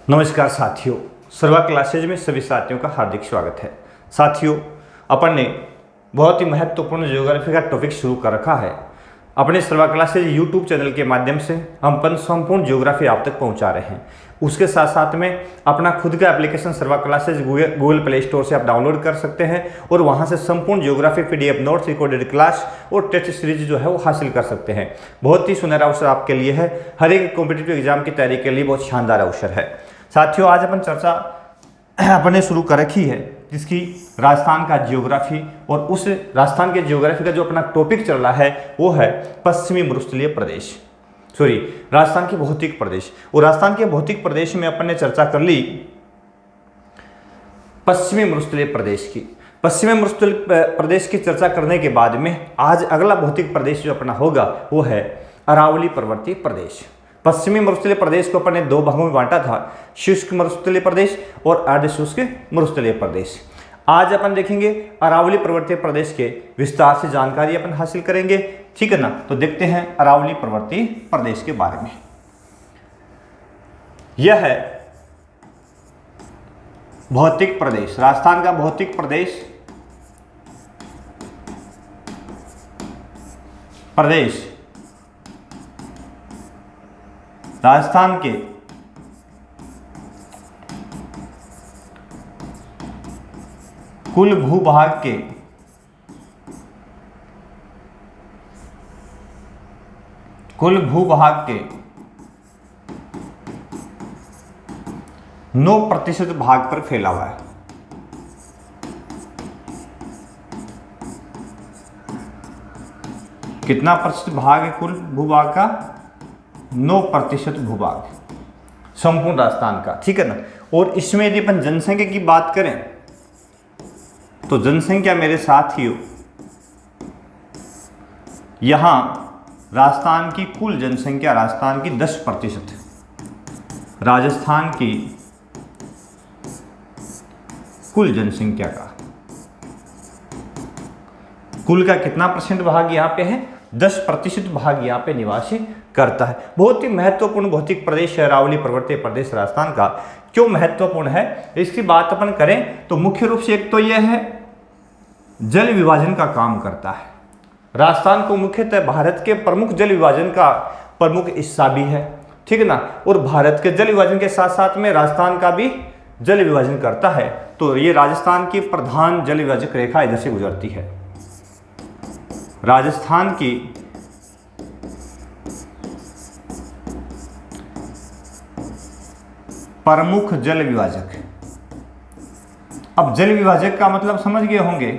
नमस्कार साथियों, सर्वा क्लासेज में सभी साथियों का हार्दिक स्वागत है। साथियों, अपन ने बहुत ही महत्वपूर्ण ज्योग्राफी का टॉपिक शुरू कर रखा है। अपने सर्वा क्लासेज यूट्यूब चैनल के माध्यम से हम अपन संपूर्ण ज्योग्राफी आप तक पहुंचा रहे हैं। उसके साथ साथ में अपना खुद का एप्लीकेशन सर्वा क्लासेज गूगल प्ले स्टोर से आप डाउनलोड कर सकते हैं और वहां से संपूर्ण geography PDF notes, recorded class और टेस्ट सीरीज जो है वो हासिल कर सकते हैं। बहुत ही सुनहरा अवसर आपके लिए है। हर एक कॉम्पिटिटिव एग्जाम की तैयारी के लिए बहुत शानदार अवसर है। साथियों, आज अपन चर्चा अपने शुरू कर रखी है जिसकी राजस्थान का ज्योग्राफी, और उस राजस्थान के ज्योग्राफी का जो अपना टॉपिक चल रहा है वो है पश्चिमी मरुस्थलीय प्रदेश, राजस्थान के भौतिक प्रदेश। और राजस्थान के भौतिक प्रदेश में अपन ने चर्चा कर ली पश्चिमी मरुस्थलीय प्रदेश की। पश्चिमी मरुस्थलीय प्रदेश की चर्चा करने के बाद में आज अगला भौतिक प्रदेश जो अपना होगा वो है अरावली पर्वतीय प्रदेश। पश्चिमी मरुस्थलीय प्रदेश को अपन ने दो भागों में बांटा था, शुष्क मरुस्थलीय प्रदेश और अर्ध शुष्क मरुस्थलीय प्रदेश। आज अपन देखेंगे अरावली पर्वतीय प्रदेश के विस्तार से जानकारी अपन हासिल करेंगे, ठीक है ना। तो देखते हैं अरावली पर्वतीय प्रदेश के बारे में। यह है भौतिक प्रदेश, राजस्थान का भौतिक प्रदेश राजस्थान के कुल भूभाग के 9% भाग पर फैला हुआ है। कितना प्रतिशत भाग है कुल भूभाग का? 9% भूभाग संपूर्ण राजस्थान का, ठीक है ना। और इसमें यदि अपन जनसंख्या की बात करें तो जनसंख्या मेरे साथियों, यहां राजस्थान की कुल जनसंख्या, राजस्थान की 10%, राजस्थान की कुल जनसंख्या का कुल का कितना परसेंट भाग यहां पे है? 10% भाग यहां पे निवासी करता है। बहुत ही महत्वपूर्ण भौतिक प्रदेश है अरावली पर्वतीय प्रदेश राजस्थान का। क्यों महत्वपूर्ण है इसकी बात अपन करें तो मुख्य रूप से एक तो यह है जल विभाजन का काम करता है। राजस्थान को मुख्यतः भारत के प्रमुख जल विभाजन का प्रमुख हिस्सा भी है, ठीक है ना। और भारत के जल विभाजन के साथ साथ में राजस्थान का भी जल विभाजन करता है। तो ये राजस्थान की प्रधान जल विभाजक रेखा इधर से गुजरती है। राजस्थान की प्रमुख जल विभाजक। अब जल विभाजक का मतलब समझ गए होंगे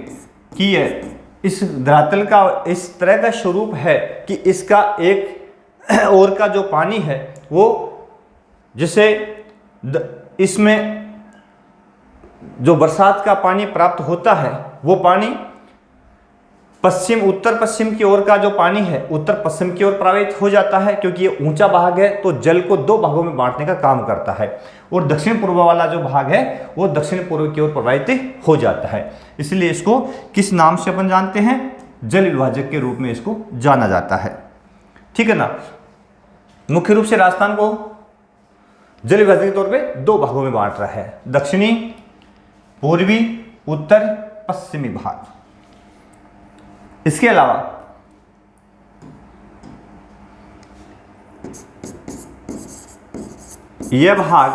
कि ये इस धरातल का इस तरह का स्वरूप है कि इसका एक ओर का जो पानी है वो जिसे इसमें जो बरसात का पानी प्राप्त होता है वो पानी उत्तर पश्चिम की ओर का जो पानी है उत्तर पश्चिम की ओर प्रवाहित हो जाता है, क्योंकि ये ऊंचा भाग है तो जल को दो भागों में बांटने का काम करता है। और दक्षिण पूर्व वाला जो भाग है वो दक्षिण पूर्व की ओर प्रवाहित हो जाता है। इसलिए इसको किस नाम से अपन जानते हैं? जल विभाजक के रूप में इसको जाना जाता है, ठीक है ना। मुख्य रूप से राजस्थान को जल विभाजक के तौर पर दो भागों में बांट रहा है, दक्षिणी, पूर्वी, उत्तर पश्चिमी भाग। इसके अलावा यह भाग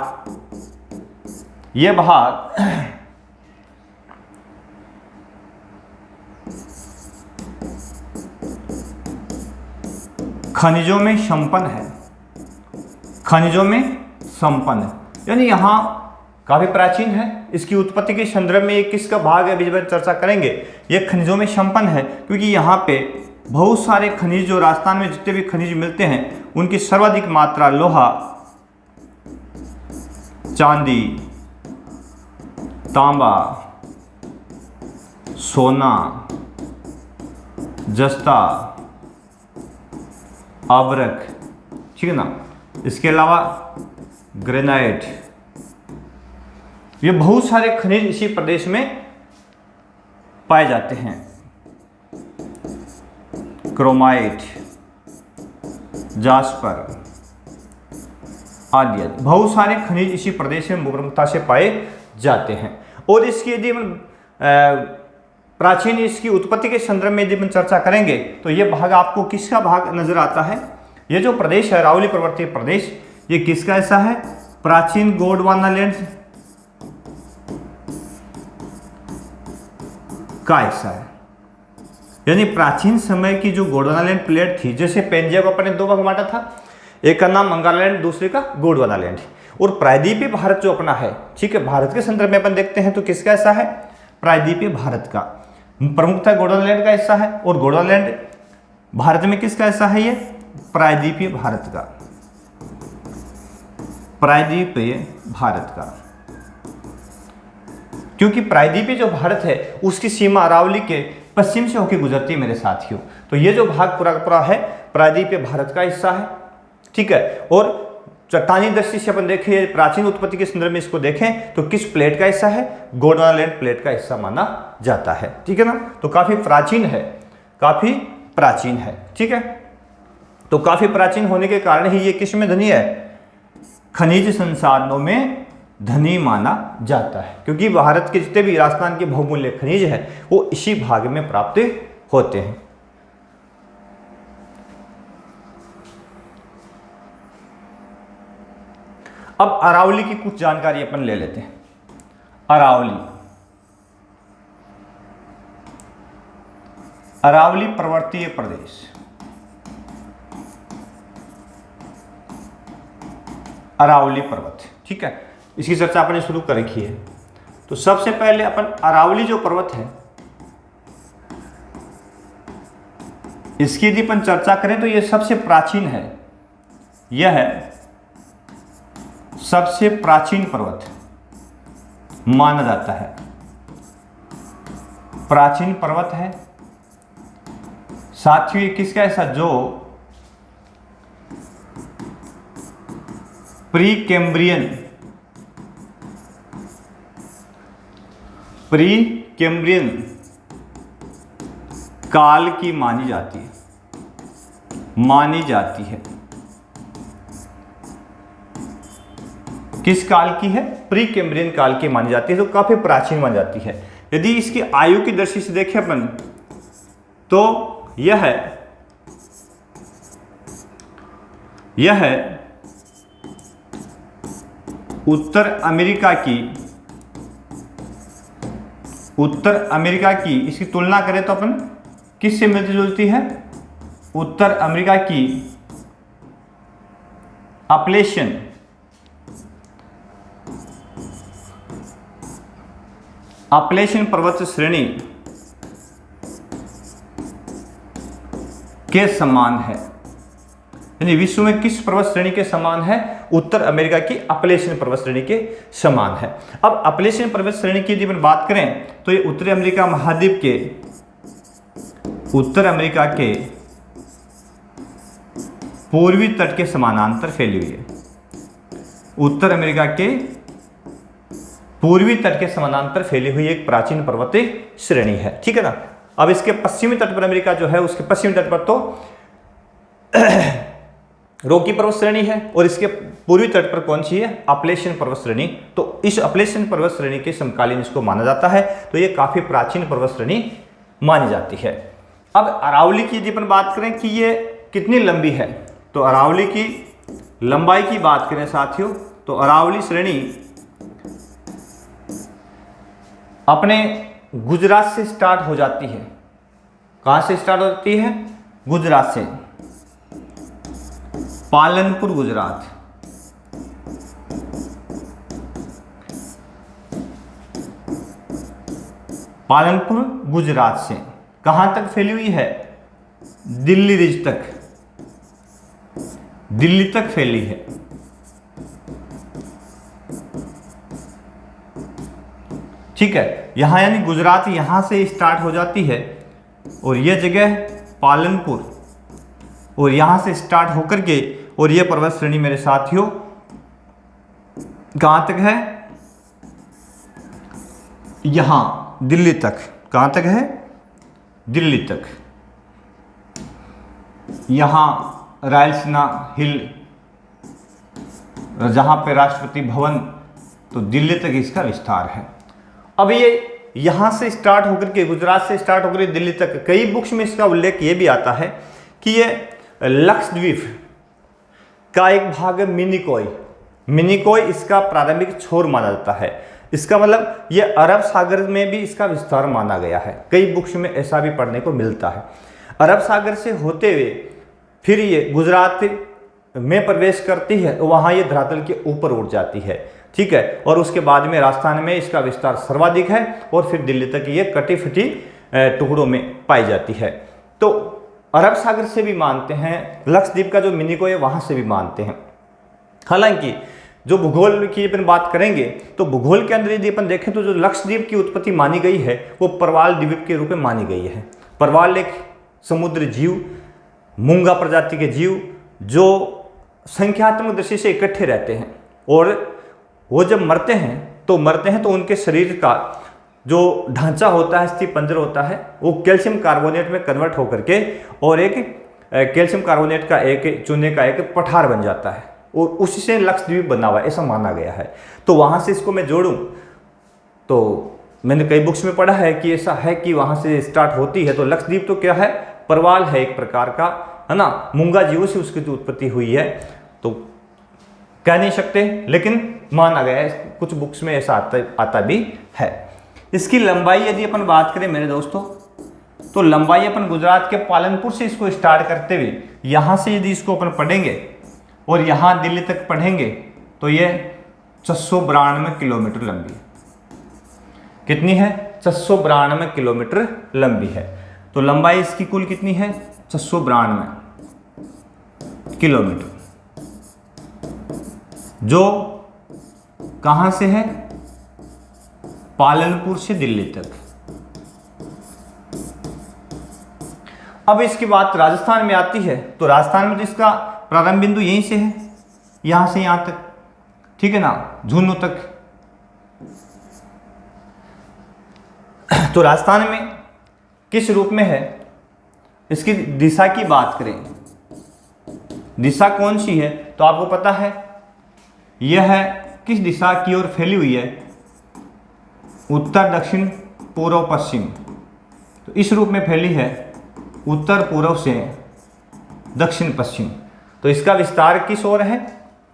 खनिजों में संपन्न है, यानी यहां काफी प्राचीन है। इसकी उत्पत्ति के संदर्भ में ये किसका भाग है, बीच में चर्चा करेंगे। ये खनिजों में संपन्न है क्योंकि यहाँ पे बहुत सारे खनिज, जो राजस्थान में जितने भी खनिज मिलते हैं उनकी सर्वाधिक मात्रा लोहा, चांदी, तांबा, सोना, जस्ता, आवर्क, ठीक है ना। इसके अलावा ग्रेनाइट, ये बहुत सारे खनिज इसी प्रदेश में पाए जाते हैं। क्रोमाइट, जास्पर, आदि आदि बहुत सारे खनिज इसी प्रदेश में प्रमुखता से पाए जाते हैं। और इसकी यदि हम प्राचीन इसकी उत्पत्ति के संदर्भ में यदि हम चर्चा करेंगे तो ये भाग आपको किसका भाग नजर आता है? ये जो प्रदेश है अरावली पर्वतीय प्रदेश, ये किसका ऐसा है? प्राचीन गोंडवाना लैंड का हिस्सा है। यानी प्राचीन समय की जो गोंडवानालैंड प्लेट थी, जैसे पेंजिया को अपने दो भाग बांटा था, एक का नाम मंगालैंड, दूसरे का गोंडवानालैंड। और प्रायद्वीपीय भारत जो अपना है, ठीक है, भारत के संदर्भ में अपन देखते हैं तो किसका ऐसा है? प्रायद्वीपीय भारत का। प्रमुखता गोंडवानालैंड का हिस्सा है और गोंडवानालैंड भारत में किसका हिस्सा है? ये प्रायद्वीपीय भारत का, प्रायद्वीपीय भारत का। क्योंकि प्रायद्वीपीय जो भारत है उसकी सीमा अरावली के पश्चिम से होकर गुजरती है मेरे साथियों। तो ये जो भाग पूरा पूरा है प्रायद्वीपीय भारत का हिस्सा है, ठीक है। और चट्टानी दृष्टि से अपन देखें, प्राचीन उत्पत्ति के संदर्भ में इसको देखें तो किस प्लेट का हिस्सा है? गोंडवानालैंड प्लेट का हिस्सा माना जाता है, ठीक है ना। तो काफी प्राचीन है, काफी प्राचीन है, ठीक है। तो काफी प्राचीन होने के कारण ही ये किस में धनी है? खनिज संसाधनों में धनी माना जाता है, क्योंकि भारत के जितने भी राजस्थान के बहुमूल्य खनिज है वो इसी भाग में प्राप्त होते हैं। अब अरावली की कुछ जानकारी अपन ले लेते हैं। अरावली, अरावली पर्वतीय प्रदेश, अरावली पर्वत, ठीक है, इसकी चर्चा आपने शुरू कर रखी है। तो सबसे पहले अपन अरावली जो पर्वत है इसकी यदि अपन चर्चा करें तो यह सबसे प्राचीन है। यह है सबसे प्राचीन पर्वत माना जाता है, प्राचीन पर्वत है। साथ ही किसका ऐसा? जो प्री कैम्ब्रियन काल की मानी जाती है। किस काल की है? प्री कैम्ब्रियन काल की मानी जाती है, तो काफी प्राचीन मानी जाती है। यदि इसकी आयु की दृष्टि से देखें अपन तो यह है उत्तर अमेरिका की इसकी तुलना करें तो अपन किससे मिलती जुलती है? उत्तर अमेरिका की अपलेशियन पर्वत श्रेणी के समान है। यानी विश्व में किस पर्वत श्रेणी के समान है? उत्तर अमेरिका की अपलेशियन पर्वत श्रेणी के समान है। अब अपलेशियन पर्वत श्रेणी की यदि बात करें तो ये उत्तरी अमेरिका महाद्वीप के पूर्वी तट के समानांतर फैली हुई है। उत्तर अमेरिका के पूर्वी तट के समानांतर फैली हुई एक प्राचीन पर्वतीय श्रेणी है, ठीक है ना। अब इसके पश्चिमी तट पर अमेरिका जो है उसके पश्चिमी तट पर तो रॉकी पर्वत श्रेणी है और इसके पूर्वी तट पर कौन सी है? अपलेशियन पर्वत श्रेणी। तो इस अपलेशियन पर्वत श्रेणी के समकालीन इसको माना जाता है, तो ये काफी प्राचीन पर्वत श्रेणी मानी जाती है। अब अरावली की यदि अपन बात करें कि ये कितनी लंबी है, तो अरावली की लंबाई की बात करें साथियों तो अरावली श्रेणी अपने गुजरात से स्टार्ट हो जाती है। कहां से स्टार्ट होती है? गुजरात से, पालनपुर गुजरात, पालनपुर गुजरात से कहां तक फैली हुई है? दिल्ली रीज तक, दिल्ली तक फैली है। ठीक है, यहां यानी गुजरात यहां से स्टार्ट हो जाती है और यह जगह पालनपुर और यहां से स्टार्ट होकर के और यह पर्वत श्रेणी मेरे साथियों कहां तक है? यहां दिल्ली तक। कहां तक है? दिल्ली तक। यहां रायलसीना हिल जहाँ पे राष्ट्रपति भवन, तो दिल्ली तक इसका विस्तार है। अब ये यहाँ से स्टार्ट होकर के, गुजरात से स्टार्ट होकर दिल्ली तक, कई बुक्स में इसका उल्लेख ये भी आता है कि ये लक्षद्वीप का एक भाग है मिनिकोय। मिनिकोय इसका प्रारंभिक छोर माना जाता है। इसका मतलब ये अरब सागर में भी इसका विस्तार माना गया है। कई बुक्स में ऐसा भी पढ़ने को मिलता है। अरब सागर से होते हुए फिर ये गुजरात में प्रवेश करती है, वहाँ ये धरातल के ऊपर उड़ जाती है, ठीक है। और उसके बाद में राजस्थान में इसका विस्तार सर्वाधिक है और फिर दिल्ली तक ये कटी फटी टुकड़ों में पाई जाती है। तो अरब सागर से भी मानते हैं, लक्षद्वीप का जो मिनिकोय है वहाँ से भी मानते हैं। हालांकि जो भूगोल की अपन बात करेंगे तो भूगोल के अंदर यदि अपन देखें तो जो लक्षद्वीप की उत्पत्ति मानी गई है वो परवाल द्वीप के रूप में मानी गई है। परवाल एक समुद्र जीव, मूंगा प्रजाति के जीव जो संख्यात्मक दृष्टि से इकट्ठे रहते हैं, और वो जब मरते हैं तो उनके शरीर का जो ढांचा होता है, अस्थिपंजर होता है, वो कैल्शियम कार्बोनेट में कन्वर्ट होकर के और एक कैल्शियम कार्बोनेट का एक चूने का एक पठार बन जाता है, और उसी से लक्षद्वीप बना हुआ है ऐसा माना गया है। तो वहाँ से इसको मैं जोड़ूं तो मैंने कई बुक्स में पढ़ा है कि ऐसा है कि वहाँ से स्टार्ट होती है। तो लक्षद्वीप तो क्या है, परवाल है एक प्रकार का, है ना, मूंगा जीवों से उसकी जो उत्पत्ति हुई है, तो कह नहीं सकते, लेकिन माना गया है। कुछ बुक्स में ऐसा आता भी है। इसकी लंबाई यदि अपन बात करें मेरे दोस्तों, तो लंबाई अपन गुजरात के पालनपुर से इसको स्टार्ट करते हुए यहाँ से यदि इसको अपन पढ़ेंगे और यहाँ दिल्ली तक पढ़ेंगे तो ये 692 किलोमीटर लंबी है। कितनी है? 692 किलोमीटर लंबी है। तो लंबाई इसकी कुल कितनी है? 692 किलोमीटर, जो कहां से है? पालनपुर से दिल्ली तक। अब इसकी बात राजस्थान में आती है, तो राजस्थान में तो इसका प्रारंभ बिंदु यहीं से है, यहां से यहां तक, ठीक है ना, झुंझुनू तक। तो राजस्थान में किस रूप में है? इसकी दिशा की बात करें, दिशा कौन सी है? तो आपको पता है यह है किस दिशा की ओर फैली हुई है? उत्तर दक्षिण पूर्व पश्चिम। तो इस रूप में फैली है, उत्तर पूर्व से दक्षिण पश्चिम। तो इसका विस्तार किस ओर है?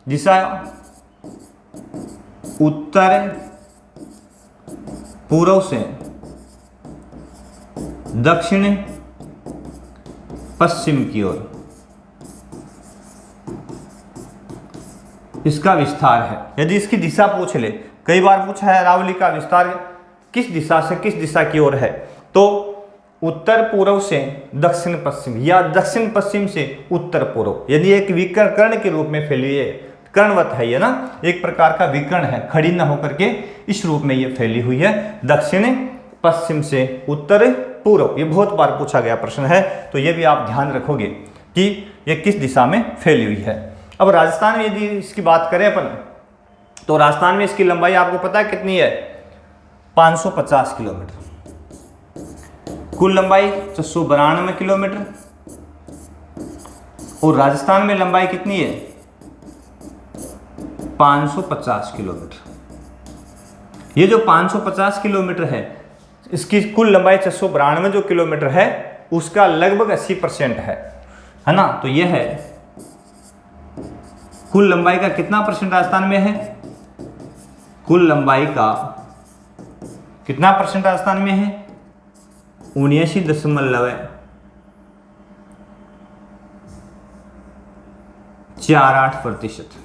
दिशा उत्तर पूर्व से दक्षिण पश्चिम की ओर इसका विस्तार है। यदि इसकी दिशा पूछ ले, कई बार पूछा है अरावली का विस्तार किस दिशा से किस दिशा की ओर है, तो उत्तर पूर्व से दक्षिण पश्चिम या दक्षिण पश्चिम से उत्तर पूर्व। यदि एक विकर्ण कर्ण के रूप में फैली है, कर्णवत है ये ना, एक प्रकार का विकर्ण है, खड़ी न होकर के इस रूप में ये फैली हुई है, दक्षिण पश्चिम से उत्तर पूर्व। ये बहुत बार पूछा गया प्रश्न है, तो ये भी आप ध्यान रखोगे कि ये किस दिशा में फैली हुई है। अब राजस्थान में यदि इसकी बात करें अपन, तो राजस्थान में इसकी लंबाई आपको पता है कितनी है? 550 किलोमीटर। कुल लंबाई 692 किलोमीटर, और राजस्थान में लंबाई कितनी है? 550 किलोमीटर। ये जो 550 किलोमीटर है, इसकी कुल लंबाई 692 जो किलोमीटर है, उसका लगभग 80% है ना। तो ये है कुल लंबाई का कितना परसेंट राजस्थान में है? कुल लंबाई का कितना परसेंट राजस्थान में है? 79.48%।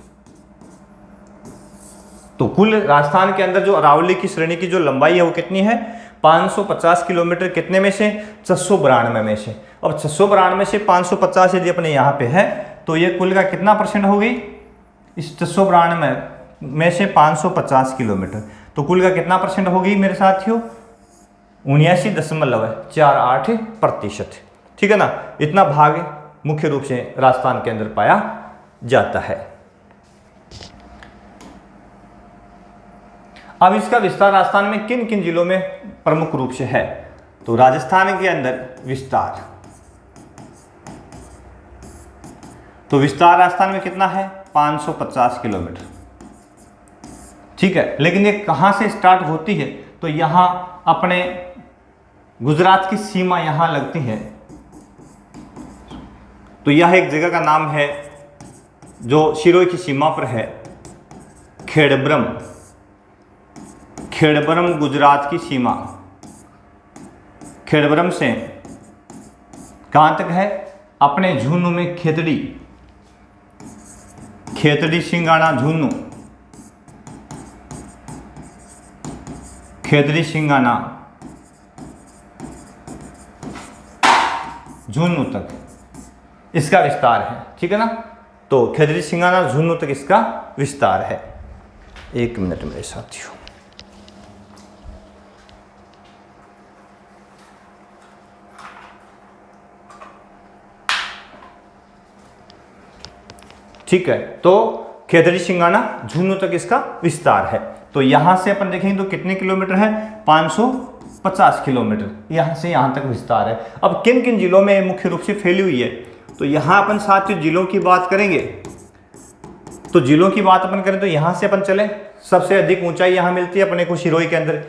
तो कुल राजस्थान के अंदर जो अरावली की श्रेणी की जो लंबाई है वो कितनी है? 550 किलोमीटर। कितने में से? 692 में से। अब 692 से 550 यदि अपने यहाँ पे है, तो ये कुल का कितना परसेंट होगी? इस 692 में से 550 किलोमीटर, तो कुल का कितना परसेंट होगी मेरे साथियों? 79.48%। ठीक है ना। इतना भाग मुख्य रूप से राजस्थान के अंदर पाया जाता है। अब इसका विस्तार राजस्थान में किन किन जिलों में प्रमुख रूप से है? तो राजस्थान के अंदर विस्तार, तो विस्तार राजस्थान में कितना है? 550 किलोमीटर। ठीक है, लेकिन ये कहाँ से स्टार्ट होती है, तो यहाँ अपने गुजरात की सीमा यहाँ लगती है। तो यह एक जगह का नाम है जो सिरोही की सीमा पर है, खेड़ब्रम। खेड़ब्रम गुजरात की सीमा, खेड़ब्रम से कहाँ तक है, अपने झुन्नू में खेतड़ी, खेतड़ी सिंगाना झुन्नू, खेतड़ी सिंगाना झुन्नू तक इसका विस्तार है। ठीक है ना, तो खेतड़ी सिंगाना झुन्नू तक इसका विस्तार है। एक मिनट मेरे साथियों, ठीक है, तो खेतड़ी सिंगाना झुन्नू तक इसका विस्तार है। तो यहां से अपन देखेंगे तो कितने किलोमीटर है, 550 किलोमीटर यहां से यहां तक विस्तार है। अब किन किन जिलों में मुख्य रूप से फैली हुई है, तो यहां अपन साथियों जिलों की बात करेंगे। तो जिलों की बात अपन करें तो यहां से अपन चले, सबसे अधिक ऊंचाई यहां मिलती है अपने को सिरोही के अंदर।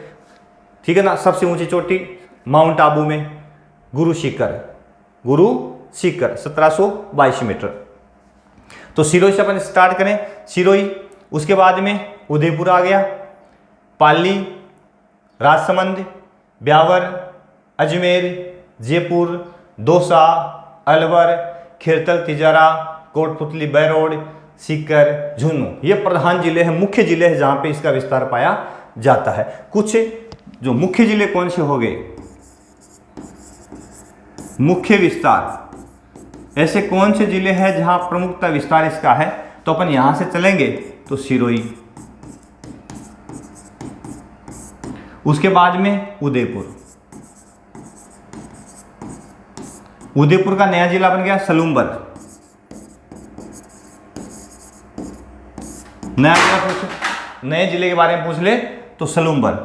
ठीक है ना, सबसे ऊंची चोटी माउंट आबू में गुरु शिखर 1722 मीटर। तो सिरोही से अपन स्टार्ट करें, सिरोही, उसके बाद में उदयपुर आ गया, पाली, राजसमंद, ब्यावर, अजमेर, जयपुर, दौसा, अलवर, खेरतल, तिजारा, कोटपुतली, बैरोड, सीकर, झुन्नू, ये प्रधान जिले हैं, मुख्य जिले हैं जहां पे इसका विस्तार पाया जाता है। कुछ जो मुख्य जिले कौन से हो गए, मुख्य विस्तार, ऐसे कौन से जिले हैं जहां प्रमुखता विस्तार इसका है, तो अपन यहां से चलेंगे तो सिरोही, उसके बाद में उदयपुर, उदयपुर का नया जिला बन गया सलूम्बर, नया जिला पूछ, नए जिले के बारे में पूछ ले तो सलूम्बर।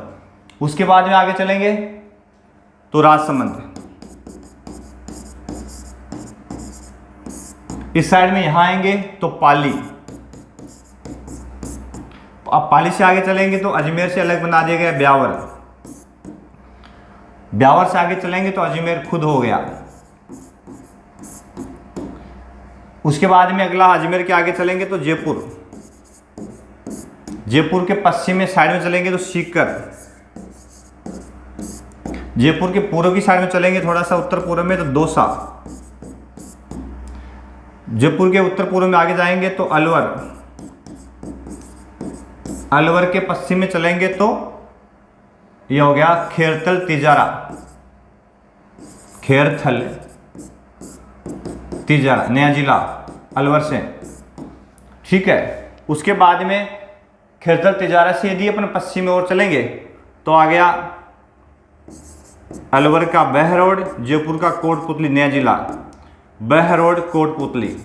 उसके बाद में आगे चलेंगे तो राजसमंद, इस साइड में यहां आएंगे तो पाली, अब पाली से आगे चलेंगे तो अजमेर से अलग बना दिया गया ब्यावर, ब्यावर से आगे चलेंगे तो अजमेर खुद हो गया। उसके बाद में अगला अजमेर के आगे चलेंगे तो जयपुर, जयपुर के पश्चिम में साइड में चलेंगे तो सीकर, जयपुर के पूर्व की साइड में चलेंगे थोड़ा सा उत्तर पूर्व में तो दौसा, जयपुर के उत्तर पूर्व में आगे जाएंगे तो अलवर, अलवर के पश्चिम में चलेंगे तो यह हो गया खेरतल तिजारा, खेरथल तिजारा नया जिला अलवर से। ठीक है, उसके बाद में खेरतल तिजारा से यदि अपन पश्चिम में और चलेंगे तो आ गया अलवर का बहरोड, जयपुर का कोटपुतली नया जिला, बहरोड कोटपुतली।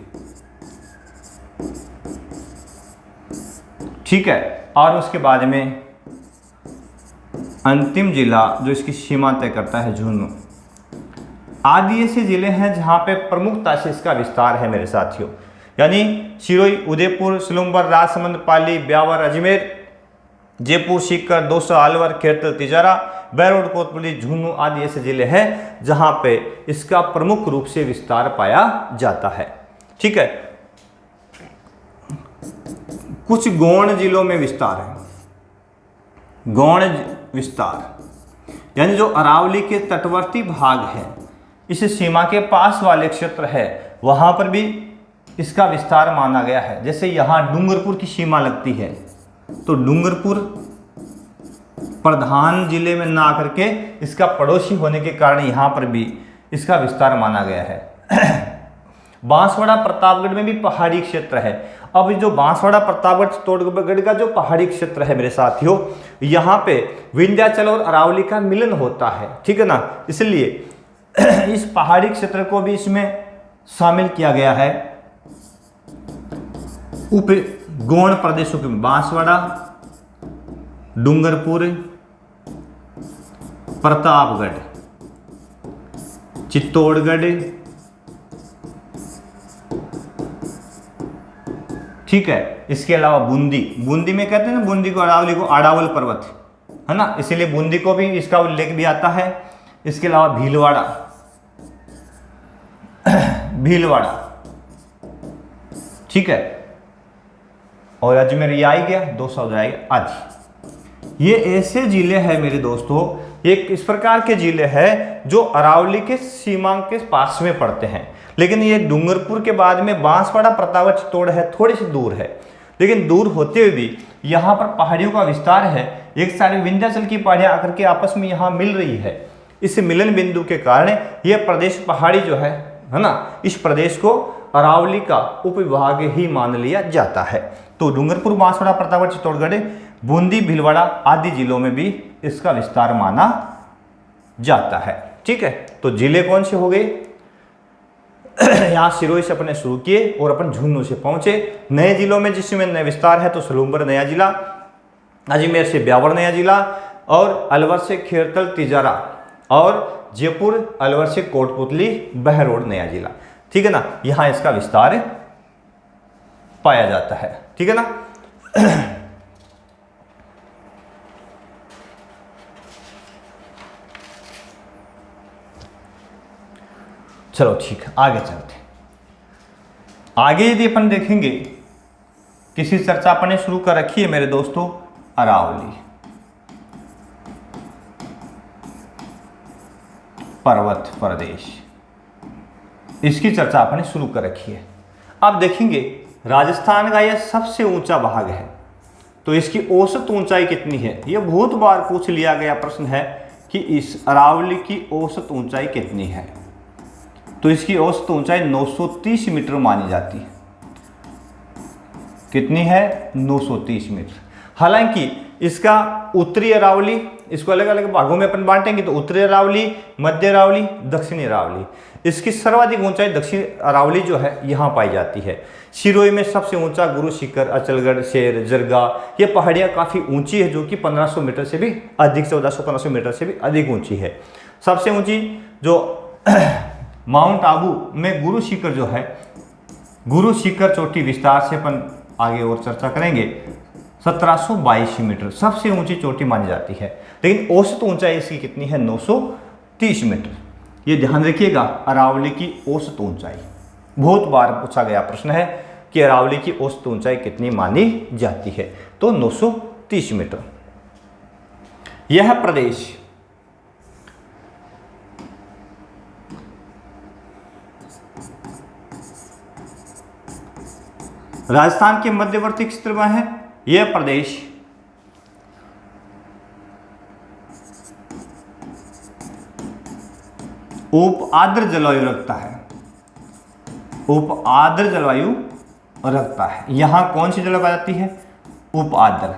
ठीक है, और उसके बाद में अंतिम जिला जो इसकी सीमा तय करता है झुन्नू। आदि ऐसे जिले हैं जहां पे प्रमुखता से इसका विस्तार है मेरे साथियों, यानी सिरोही, उदयपुर, सलूम्बर, राजसमंद, पाली, ब्यावर, अजमेर, जयपुर, सीकर, दौसा, अलवर, खेरतल, तिजारा, बैरोड, कोतपुतली, झुन्नू आदि ऐसे जिले हैं जहां पे इसका प्रमुख रूप से विस्तार पाया जाता है। ठीक है, कुछ गौण जिलों में विस्तार है, गौण विस्तार यानी जो अरावली के तटवर्ती भाग है, इस सीमा के पास वाले क्षेत्र है, वहां पर भी इसका विस्तार माना गया है। जैसे यहां डूंगरपुर की सीमा लगती है, तो डूंगरपुर प्रधान जिले में ना आकर के इसका पड़ोसी होने के कारण यहां पर भी इसका विस्तार माना गया है। बांसवाड़ा प्रतापगढ़ में भी पहाड़ी क्षेत्र है। अब जो बांसवाड़ा प्रतापगढ़ चित्तौड़गढ़ का जो पहाड़ी क्षेत्र है मेरे साथियों, यहाँ पे विंध्याचल और अरावली का मिलन होता है। ठीक है ना, इसलिए इस पहाड़ी क्षेत्र को भी इसमें शामिल किया गया है। उप गौण प्रदेशों के बांसवाड़ा, डूंगरपुर, प्रतापगढ़, चित्तौड़गढ़, ठीक है। इसके अलावा बूंदी, बूंदी में कहते हैं ना बूंदी को, अरावली को आड़ावल पर्वत, है ना, इसीलिए बूंदी को भी इसका उल्लेख भी आता है। इसके अलावा भीलवाड़ा, भीलवाड़ा, ठीक है, और अजमेर ये आ ही गया, 2 शब्द आएगा आदि। ये ऐसे जिले हैं मेरे दोस्तों, एक इस प्रकार के जिले हैं जो अरावली के सीमांक के पास में पड़ते हैं, लेकिन ये डूंगरपुर के बाद में बांसवाड़ा, प्रतापगढ़, चित्तौड़ है, थोड़ी सी दूर है, लेकिन दूर होते हुए भी यहाँ पर पहाड़ियों का विस्तार है। एक सारी विंध्याचल की पहाड़ियाँ आकर के आपस में यहाँ मिल रही है। इस मिलन बिंदु के कारण यह प्रदेश पहाड़ी जो है ना, इस प्रदेश को अरावली का उपविभाग ही मान लिया जाता है। तो डूंगरपुर, बांसवाड़ा, प्रतापगढ़, चित्तौड़गढ़, बूंदी, भीलवाड़ा आदि जिलों में भी इसका विस्तार माना जाता है। ठीक है, तो जिले कौन से हो गए? यहाँ सिरोही से अपने शुरू किए और अपन झुंझुनू से पहुंचे। नए जिलों में जिसमें नए विस्तार है तो सलूम्बर नया जिला, अजमेर से ब्यावर नया जिला, और अलवर से खेरतल तिजारा, और जयपुर अलवर से कोटपुतली बहरोड नया जिला। ठीक है ना, यहाँ इसका विस्तार पाया जाता है। ठीक है ना। चलो ठीक है, आगे चलते। आगे यदि अपन देखेंगे, किसी चर्चा अपन ने शुरू कर रखी है मेरे दोस्तों, अरावली पर्वत प्रदेश, इसकी चर्चा अपन ने शुरू कर रखी है। अब देखेंगे राजस्थान का यह सबसे ऊंचा भाग है, तो इसकी औसत ऊंचाई कितनी है? यह बहुत बार पूछ लिया गया प्रश्न है कि इस अरावली की औसत ऊंचाई कितनी है। तो इसकी औसत ऊंचाई 930 मीटर मानी जाती है। कितनी है? 930 मीटर। हालांकि इसका उत्तरी अरावली, इसको अलग अलग भागों में अपन बांटेंगे तो उत्तरी अरावली, मध्य अरावली, दक्षिणी अरावली, इसकी सर्वाधिक ऊंचाई दक्षिण अरावली जो है यहाँ पाई जाती है। सिरोही में सबसे ऊंचा गुरु शिखर, अचलगढ़, शेर, जरगा, ये पहाड़ियाँ काफ़ी ऊंची है, जो कि 1500 मीटर से भी अधिक, 1400-1500 मीटर से भी अधिक ऊंची है। सबसे ऊंची जो माउंट आबू में गुरु शिखर जो है, गुरु शिखर चोटी विस्तार से अपन आगे और चर्चा करेंगे, 1782 मीटर सबसे ऊंची चोटी मानी जाती है। लेकिन औसत ऊंचाई इसकी कितनी है? 930 मीटर। ये ध्यान रखिएगा, अरावली की औसत ऊंचाई बहुत बार पूछा गया प्रश्न है कि अरावली की औसत ऊंचाई कितनी मानी जाती है, तो 930 मीटर। यह प्रदेश राजस्थान के मध्यवर्ती क्षेत्र में है। यह प्रदेश उप आर्द्र जलवायु रखता है, उप आर्द्र जलवायु रखता है। यहां कौन सी जलवायु पाई जाती है? उप आर्द्र,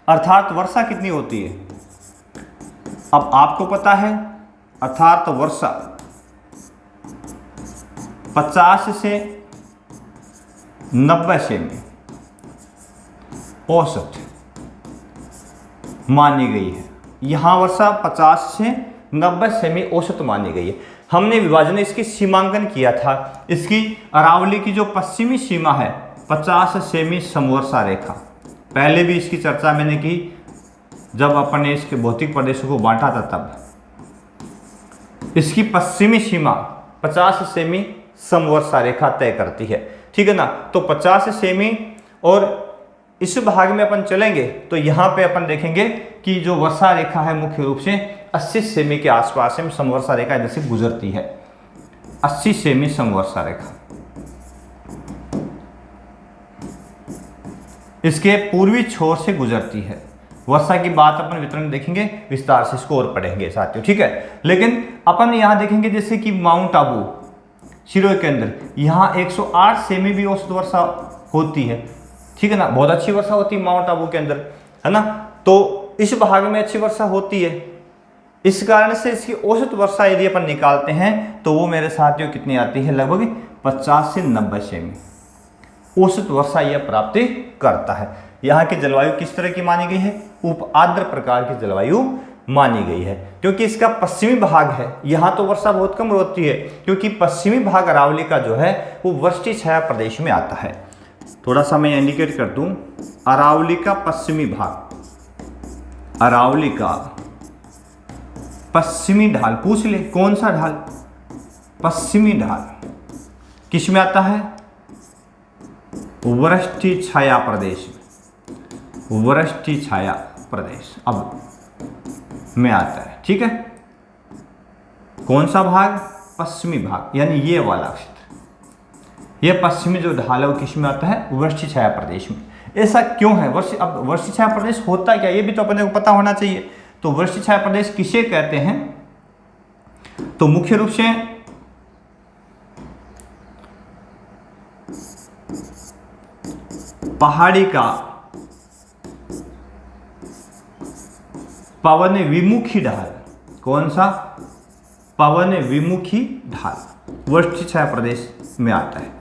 अर्थात वर्षा कितनी होती है? अब आपको पता है, अर्थात वर्षा 50 से 90 सेमी औसत मानी गई है। यहाँ वर्षा 50 से 90 सेमी औसत मानी गई है। हमने विभाजन इसकी सीमांकन किया था। इसकी अरावली की जो पश्चिमी सीमा है 50 सेमी समवर्षा रेखा, पहले भी इसकी चर्चा मैंने की जब अपन ने इसके भौतिक प्रदेशों को बांटा था तब। इसकी पश्चिमी सीमा 50 सेमी समवर्षा रेखा तय करती है। ठीक है ना, तो 50 सेमी, और इस भाग में अपन चलेंगे तो यहाँ पे अपन देखेंगे कि जो वर्षा रेखा है मुख्य रूप से 80 सेमी के आसपास में समवर्षा रेखा इधर से गुजरती है। 80 सेमी समवर्षा रेखा इसके पूर्वी छोर से गुजरती है। वर्षा की बात अपन वितरण देखेंगे, विस्तार से इसको और पढ़ेंगे साथियों। ठीक है, लेकिन अपन यहाँ देखेंगे जैसे कि माउंट आबू सिरोही के अंदर, यहाँ 108 सेमी भी औसत वर्षा होती है। ठीक है ना, बहुत अच्छी वर्षा होती है माउंट आबू के अंदर, है ना। तो इस भाग में अच्छी वर्षा होती है, इस कारण से इसकी औसत वर्षा यदि अपन निकालते हैं तो वो मेरे साथियों कितनी आती है? लगभग 50 से 90 सेमी औसत वर्षा यह प्राप्ति करता है। यहाँ की जलवायु किस तरह की मानी गई है? उप आर्द्र प्रकार की जलवायु मानी गई है, क्योंकि इसका पश्चिमी भाग है। यहाँ तो वर्षा बहुत कम होती है, क्योंकि पश्चिमी भाग अरावली का जो है वो वृष्टि छाया प्रदेश में आता है। थोड़ा सा मैं इंडिकेट कर दूं, अरावली का पश्चिमी भाग, अरावली का पश्चिमी ढाल, पूछ ले कौन सा ढाल, पश्चिमी ढाल किस में आता है, वृष्टि छाया प्रदेश में, वृष्टि छाया प्रदेश अब में आता है। ठीक है, कौन सा भाग, पश्चिमी भाग, यानी ये वाला क्षेत्र, ये पश्चिमी जो ढाल है वो किस में आता है, वृष्टि छाया प्रदेश में। ऐसा क्यों है, अब वृष्टि छाया प्रदेश होता क्या, ये भी तो अपने को पता होना चाहिए। तो वृष्टि छाया प्रदेश किसे कहते हैं, तो मुख्य रूप से पहाड़ी का पवन विमुखी ढाल, कौन सा, पवन विमुखी ढाल वृष्टि छाया प्रदेश में आता है।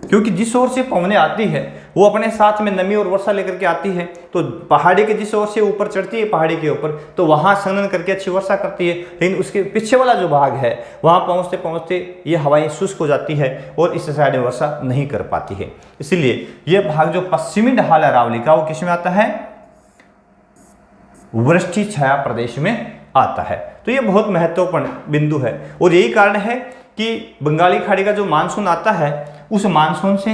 क्योंकि जिस ओर से पवनें आती है वो अपने साथ में नमी और वर्षा लेकर के आती है, तो पहाड़ी के जिस ओर से ऊपर चढ़ती है पहाड़ी के ऊपर, तो वहाँ संघनन करके अच्छी वर्षा करती है। लेकिन उसके पीछे वाला जो भाग है वहाँ पहुँचते पहुँचते ये हवाएं शुष्क हो जाती है और इस साइड में वर्षा नहीं कर पाती है। इसलिए ये भाग जो पश्चिमी ढाल अरावली का वो किस में आता है, वृष्टि छाया प्रदेश में आता है। तो ये बहुत महत्वपूर्ण बिंदु है और यही कारण है कि बंगाली खाड़ी का जो मानसून आता है उस मानसून से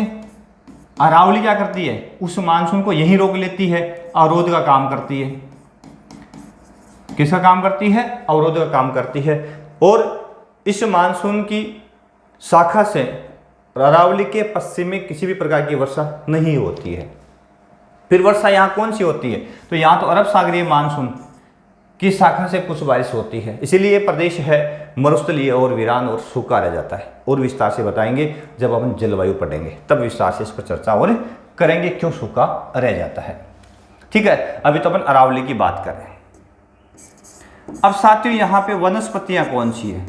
अरावली क्या करती है, उस मानसून को यहीं रोक लेती है, अवरोध का काम करती है। किसका काम करती है, अवरोध का काम करती है। और इस मानसून की शाखा से अरावली के पश्चिम में किसी भी प्रकार की वर्षा नहीं होती है। फिर वर्षा यहाँ कौन सी होती है, तो यहाँ तो अरब सागरीय मानसून की शाखा से कुछ बारिश होती है। इसीलिए ये प्रदेश है मरुस्थलीय और वीरान और सूखा रह जाता है। और विस्तार से बताएंगे जब अपन जलवायु पढ़ेंगे, तब विस्तार से इस पर चर्चा और करेंगे क्यों सूखा रह जाता है। ठीक है, अभी तो अपन अरावली की बात कर रहे हैं। अब साथियों यहाँ पे वनस्पतियाँ कौन सी है,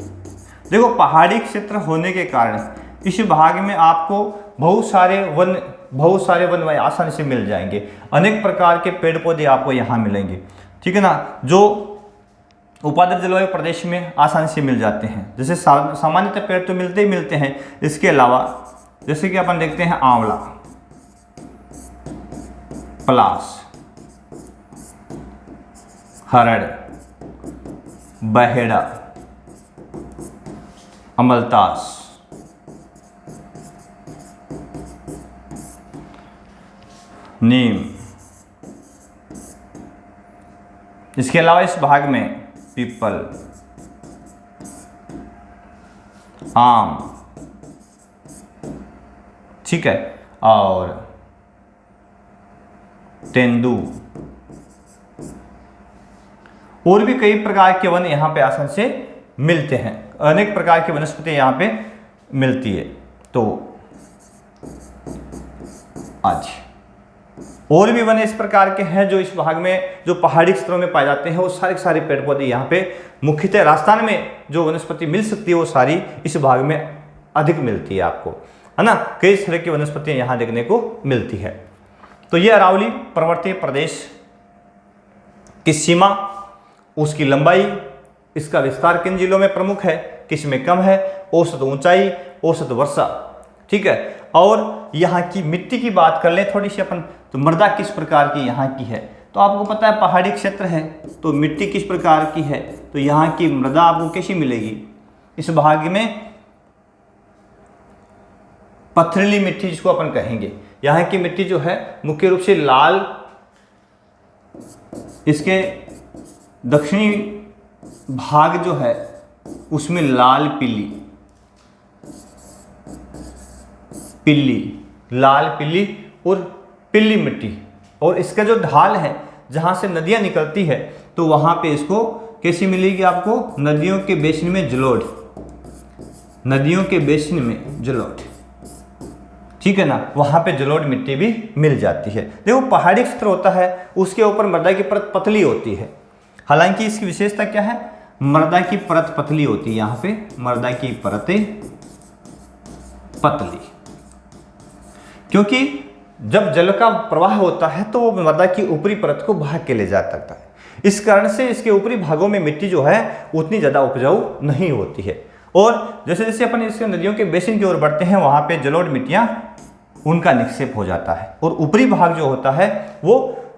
देखो पहाड़ी क्षेत्र होने के कारण इस भाग में आपको बहुत सारे वन आसानी से मिल जाएंगे। अनेक प्रकार के पेड़ पौधे आपको यहाँ मिलेंगे। ठीक है ना, जो उपाद्र जलवायु प्रदेश में आसानी से मिल जाते हैं। जैसे सामान्यतः पेड़ तो मिलते ही मिलते हैं, इसके अलावा जैसे कि अपन देखते हैं आंवला, पलास, हरड़, बहेड़ा, अमलतास, नीम। इसके अलावा इस भाग में पीपल, आम, ठीक है, और तेंदू और भी कई प्रकार के वन यहाँ पे आसानी से मिलते हैं। अनेक प्रकार की वनस्पति यहाँ पे मिलती है। तो आज और भी वन इस प्रकार के हैं जो इस भाग में जो पहाड़ी क्षेत्रों में पाए जाते हैं। वो सारे पेड़ पौधे यहाँ पे मुख्यतः राजस्थान में जो वनस्पति मिल सकती है वो सारी इस भाग में अधिक मिलती है आपको, है ना। कई तरह की वनस्पतियाँ यहाँ देखने को मिलती है। तो ये अरावली पर्वतीय प्रदेश की सीमा, उसकी लंबाई, इसका विस्तार किन जिलों में प्रमुख है, किस में कम है, औसत ऊंचाई, औसत वर्षा, ठीक है। और यहाँ की मिट्टी की बात कर लें थोड़ी सी अपन, तो मृदा किस प्रकार की यहाँ की है। तो आपको पता है पहाड़ी क्षेत्र है तो मिट्टी किस प्रकार की है, तो यहाँ की मृदा आपको कैसी मिलेगी, इस भाग में पथरीली मिट्टी जिसको अपन कहेंगे। यहाँ की मिट्टी जो है मुख्य रूप से लाल, इसके दक्षिणी भाग जो है उसमें लाल लाल पीली और पीली मिट्टी, और इसका जो ढाल है जहाँ से नदियाँ निकलती है तो वहाँ पे इसको कैसी मिलेगी आपको, नदियों के बेसिन में जलोढ़, नदियों के बेसिन में जलोढ़, ठीक है ना, वहाँ पे जलोढ़ मिट्टी भी मिल जाती है। देखो पहाड़ी क्षेत्र होता है उसके ऊपर मृदा की परत पतली होती है। हालांकि इसकी विशेषता क्या है, मृदा की परत पतली होती है। यहाँ पे मृदा की परतें पतली, क्योंकि जब जल का प्रवाह होता है तो वो मृदा की ऊपरी परत को बहा के ले जा सकता है। इस कारण से इसके ऊपरी भागों में मिट्टी जो है उतनी ज़्यादा उपजाऊ नहीं होती है। और जैसे जैसे अपन इसके नदियों के बेसिन की ओर बढ़ते हैं वहाँ पे जलोढ़ मिट्टियाँ उनका निक्षेप हो जाता है, और ऊपरी भाग जो होता है वो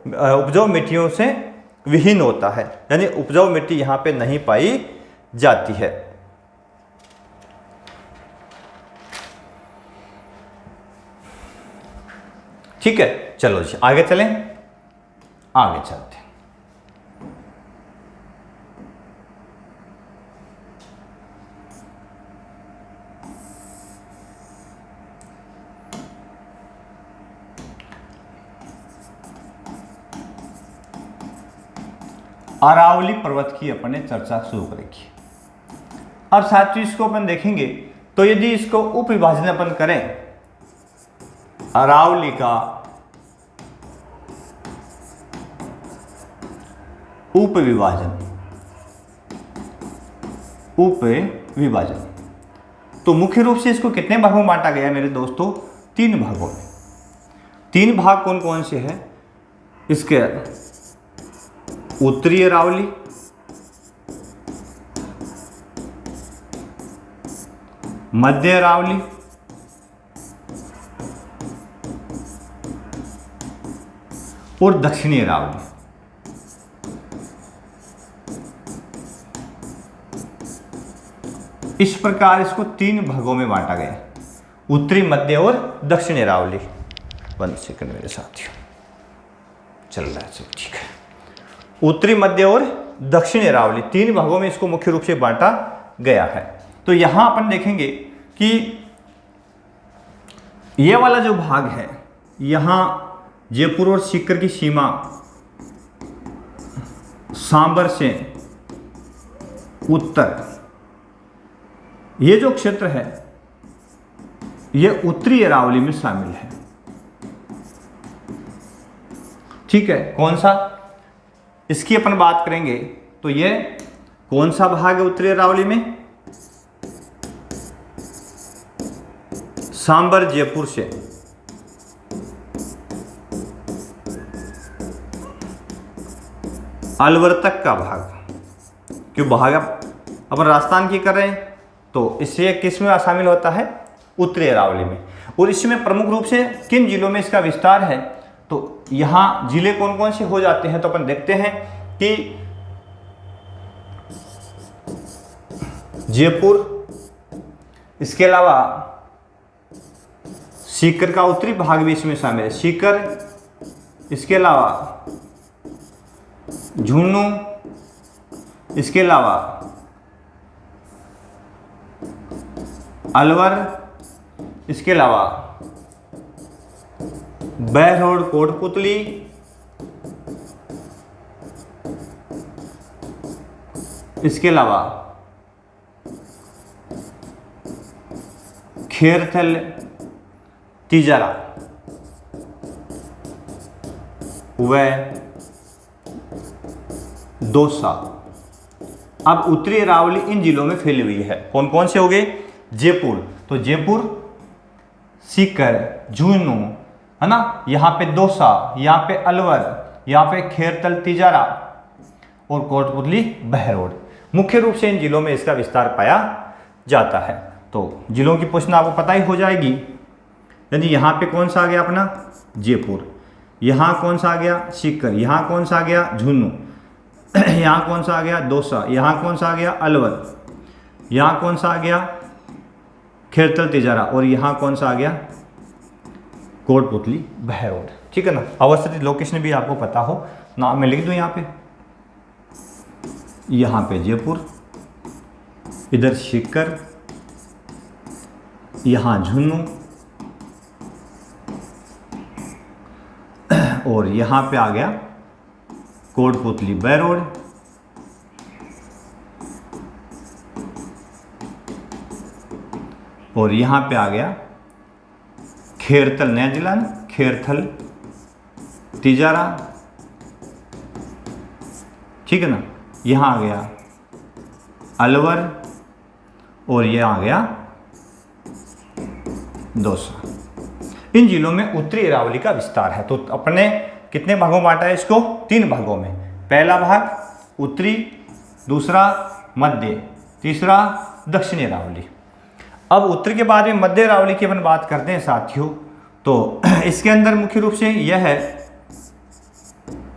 उपजाऊ मिट्टियों से विहीन होता है, यानी उपजाऊ मिट्टी यहाँ पे नहीं पाई जाती है। ठीक है, चलो जी आगे चलें, आगे चलते हैं। अरावली पर्वत की अपन ने चर्चा शुरू करेगी। अब साथियों इसको अपन देखेंगे तो यदि इसको उप विभाजन अपन करें, अरावली का उप विभाजन, तो मुख्य रूप से इसको कितने भागों में बांटा गया है मेरे दोस्तों? 3 भागों में। 3 भाग कौन कौन से हैं? इसके उत्तरी अरावली, मध्य अरावली और दक्षिणी अरावली। इस प्रकार इसको 3 भागों में बांटा गया, उत्तरी, मध्य और दक्षिणी अरावली। 1 सेकंड मेरे साथियों, चल रहा है सब ठीक है। उत्तरी, मध्य और दक्षिणी अरावली 3 भागों में इसको मुख्य रूप से बांटा गया है। तो यहां अपन देखेंगे कि यह वाला जो भाग है, यहां जयपुर और सीकर की सीमा सांबर से उत्तर, ये जो क्षेत्र है ये उत्तरी अरावली में शामिल है। ठीक है, कौन सा? इसकी अपन बात करेंगे तो ये कौन सा भाग है उत्तरी अरावली में? सांबर जयपुर से अलवर तक का भाग। क्यों भाग अपन राजस्थान की कर रहे हैं तो इससे किस में शामिल होता है? उत्तरी अरावली में। और इसमें प्रमुख रूप से किन जिलों में इसका विस्तार है? तो यहां जिले कौन कौन से हो जाते हैं? तो अपन देखते हैं कि जयपुर, इसके अलावा सीकर का उत्तरी भाग भी इसमें शामिल है, सीकर, इसके अलावा झुंझुनू, इसके अलावा अलवर, इसके अलावा बहरोड, कोटपुतली, इसके अलावा खेरथल, तिजारा व दौसा। अब उत्तरी अरावली इन जिलों में फैली हुई है। कौन कौन से हो गए? जयपुर, तो जयपुर, सीकर, झुंझुनू, है ना, यहाँ पे दौसा, यहाँ पे अलवर, यहाँ पे खेरथल, तिजारा और कोटपुतली, बहरोड। मुख्य रूप से इन जिलों में इसका विस्तार पाया जाता है। तो जिलों की पोषण आपको पता ही हो जाएगी। यानी यहाँ पे कौन सा आ गया अपना? जयपुर, यहाँ कौन सा आ गया? सीकर, यहाँ कौन सा आ गया? झुंझुनू, यहाँ कौन सा आ गया? दौसा, यहाँ कौन सा आ गया? अलवर, यहाँ कौन सा आ गया? खेरथल, तिजारा, और यहाँ कौन सा आ गया? कोटपुतली, बहरोड। ठीक है ना। अवस्थित लोकेशन भी आपको पता हो, नाम मैं लिख दूं यहाँ पे। यहाँ पे जयपुर, इधर सीकर, यहाँ झुंझुनू और यहाँ पे आ गया कोटपुतली, बहरोड। और यहाँ पे आ गया खेरथल, नया जिला, खेरथल, तिजारा। ठीक है ना। यहाँ आ गया अलवर और ये आ गया दौसा। इन जिलों में उत्तरी अरावली का विस्तार है। तो अपने कितने भागों में बांटा है इसको? 3 भागों में। पहला भाग उत्तरी, दूसरा मध्य, तीसरा दक्षिणी अरावली। अब उत्तर के बाद में मध्य अरावली की अपन बात करते हैं साथियों, तो इसके अंदर मुख्य रूप से यह है,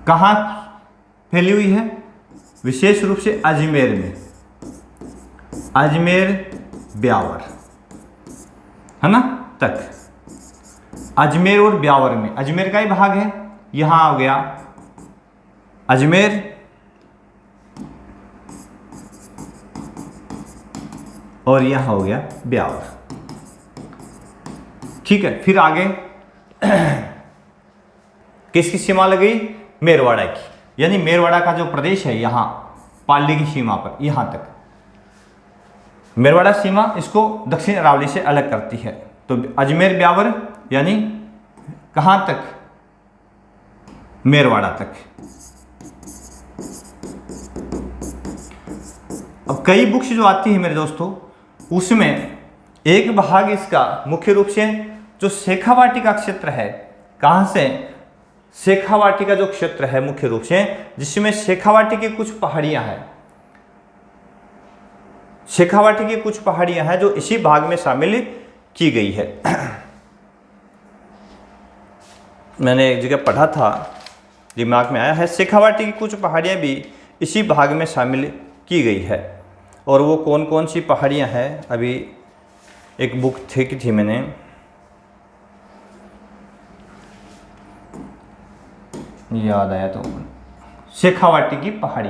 कहाँ फैली हुई है, विशेष रूप से अजमेर में, अजमेर ब्यावर, है ना, तक। अजमेर और ब्यावर में, अजमेर का ही भाग है, यहां आ गया अजमेर, और यहां हो गया ब्यावर। ठीक है, फिर आगे किसकी सीमा लगी, मेरवाड़ा की, यानी मेरवाड़ा का जो प्रदेश है यहां पाली की सीमा पर, यहां तक मेरवाड़ा सीमा इसको दक्षिण अरावली से अलग करती है। तो अजमेर ब्यावर यानी कहां तक, मेरवाड़ा तक। अब कई बुक्स जो आती है मेरे दोस्तों, उसमें एक भाग इसका मुख्य रूप से जो शेखावाटी का क्षेत्र है, कहां से, शेखावाटी का जो क्षेत्र है मुख्य रूप से, जिसमें शेखावाटी की कुछ पहाड़ियां हैं, शेखावाटी की कुछ पहाड़ियां हैं जो इसी भाग में शामिल की गई है। मैंने एक जगह पढ़ा था, दिमाग में आया है, शेखावाटी की कुछ पहाड़ियां भी इसी भाग में शामिल की गई है। और वो कौन कौन सी पहाड़ियां हैं, अभी एक बुक थी मैंने, याद आया तो, शेखावाटी की पहाड़ी,